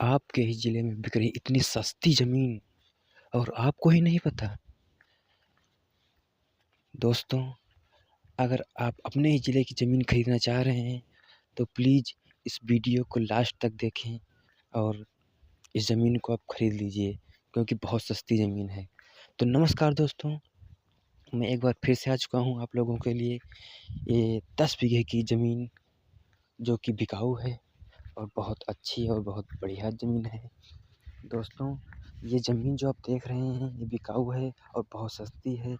आपके ही ज़िले में बिक रही इतनी सस्ती ज़मीन और आपको ही नहीं पता। दोस्तों, अगर आप अपने ही ज़िले की ज़मीन खरीदना चाह रहे हैं तो प्लीज़ इस वीडियो को लास्ट तक देखें और इस ज़मीन को आप खरीद लीजिए क्योंकि बहुत सस्ती ज़मीन है। तो नमस्कार दोस्तों, मैं एक बार फिर से आ चुका हूँ आप लोगों के लिए। ये 10 बीघे की ज़मीन जो कि बिकाऊ है और बहुत अच्छी और बहुत बढ़िया ज़मीन है। दोस्तों, ये ज़मीन जो आप देख रहे हैं ये बिकाऊ है और बहुत सस्ती है,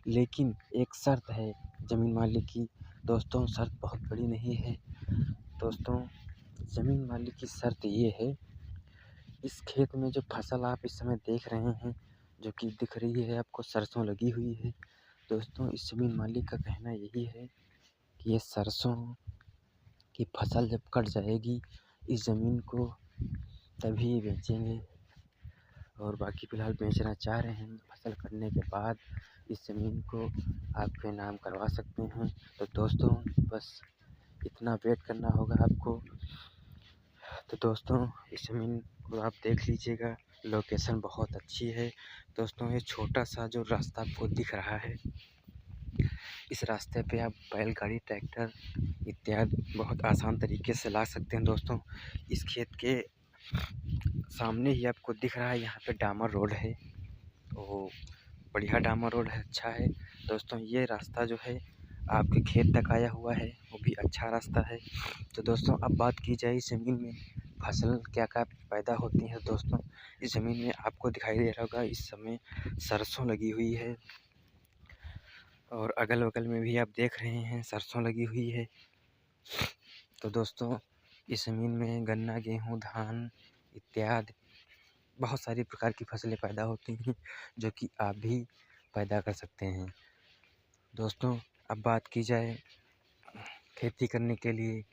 लेकिन एक शर्त है ज़मीन मालिक की। दोस्तों, शर्त बहुत बड़ी नहीं है। दोस्तों, ज़मीन मालिक की शर्त ये है, इस खेत में जो फसल आप इस समय देख रहे हैं, जो कि दिख रही है आपको, सरसों लगी हुई है। दोस्तों, इस ज़मीन मालिक का कहना यही है कि ये सरसों की फसल जब कट जाएगी, इस ज़मीन को तभी बेचेंगे और बाकी फ़िलहाल बेचना चाह रहे हैं। फसल कटने के बाद इस ज़मीन को आपके नाम करवा सकते हैं। तो दोस्तों, बस इतना वेट करना होगा आपको। तो दोस्तों, इस ज़मीन को आप देख लीजिएगा, लोकेशन बहुत अच्छी है। दोस्तों, ये छोटा सा जो रास्ता आपको दिख रहा है, इस रास्ते पे आप बैलगाड़ी, ट्रैक्टर इत्यादि बहुत आसान तरीके से ला सकते हैं। दोस्तों, इस खेत के सामने ही आपको दिख रहा है, यहाँ पे डामर रोड है, तो बढ़िया डामर रोड है, अच्छा है। दोस्तों, ये रास्ता जो है आपके खेत तक आया हुआ है, वो भी अच्छा रास्ता है। तो दोस्तों, अब बात की जाए इस ज़मीन में फसल क्या-क्या पैदा होती है। दोस्तों, इस ज़मीन में आपको दिखाई दे रहा होगा इस समय सरसों लगी हुई है और अगल-बगल में भी आप देख रहे हैं सरसों लगी हुई है। तो दोस्तों, इस ज़मीन में गन्ना, गेहूँ, धान इत्यादि बहुत सारी प्रकार की फसलें पैदा होती हैं, जो कि आप भी पैदा कर सकते हैं। दोस्तों, अब बात की जाए खेती करने के लिए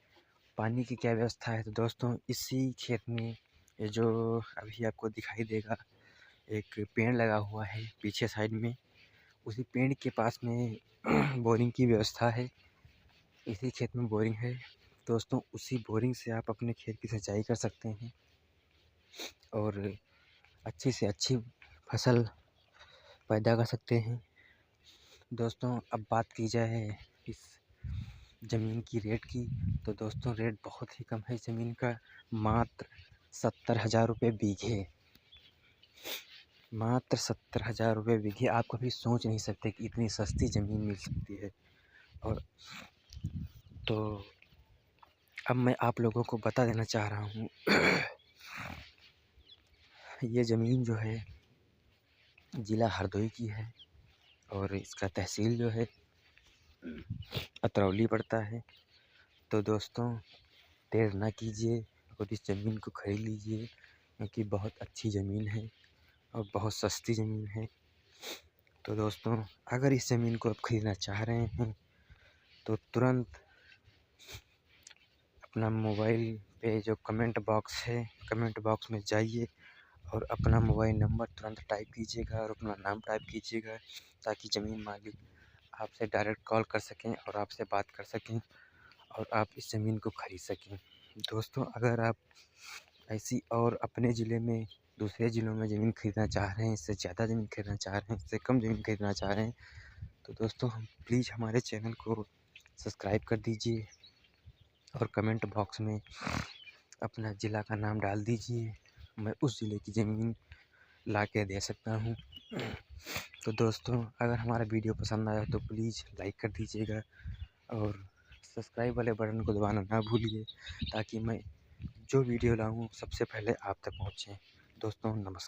पानी की क्या व्यवस्था है। तो दोस्तों, इसी खेत में ये जो अभी आपको दिखाई देगा, एक पेड़ लगा हुआ है पीछे साइड में, उसी पेड़ के पास में बोरिंग की व्यवस्था है। इसी खेत में बोरिंग है। दोस्तों, उसी बोरिंग से आप अपने खेत की सिंचाई कर सकते हैं और अच्छी से अच्छी फसल पैदा कर सकते हैं। दोस्तों, अब बात की जाए इस ज़मीन की रेट की, तो दोस्तों रेट बहुत ही कम है इस ज़मीन का, मात्र 70,000 रुपये बीघे। मात्र 70,000 रुपये बीघे। आप कभी सोच नहीं सकते कि इतनी सस्ती ज़मीन मिल सकती है। और तो अब मैं आप लोगों को बता देना चाह रहा हूँ ये ज़मीन जो है ज़िला हरदोई की है और इसका तहसील जो है अतरौली पड़ता है। तो दोस्तों, देर ना कीजिए और इस ज़मीन को खरीद लीजिए क्योंकि बहुत अच्छी ज़मीन है और बहुत सस्ती ज़मीन है। तो दोस्तों, अगर इस ज़मीन को आप खरीदना चाह रहे हैं तो तुरंत अपना मोबाइल पे जो कमेंट बॉक्स है, कमेंट बॉक्स में जाइए और अपना मोबाइल नंबर तुरंत टाइप कीजिएगा और अपना नाम टाइप कीजिएगा, ताकि ज़मीन मालिक आपसे डायरेक्ट कॉल कर सकें और आपसे बात कर सकें और आप इस ज़मीन को खरीद सकें। दोस्तों, अगर आप ऐसी और अपने ज़िले में, दूसरे ज़िलों में ज़मीन खरीदना चाह रहे हैं, इससे ज़्यादा ज़मीन खरीदना चाह रहे हैं, इससे कम ज़मीन खरीदना चाह रहे हैं, तो दोस्तों हम प्लीज़ हमारे चैनल को सब्सक्राइब कर दीजिए और कमेंट बॉक्स में अपना ज़िला का नाम डाल दीजिए। मैं उस ज़िले की ज़मीन ला के दे सकता हूँ। तो दोस्तों, अगर हमारा वीडियो पसंद आया तो प्लीज़ लाइक कर दीजिएगा और सब्सक्राइब वाले बटन को दबाना ना भूलिए, ताकि मैं जो वीडियो लाऊँ सबसे पहले आप तक पहुँचे। दोस्तों, नमस्कार।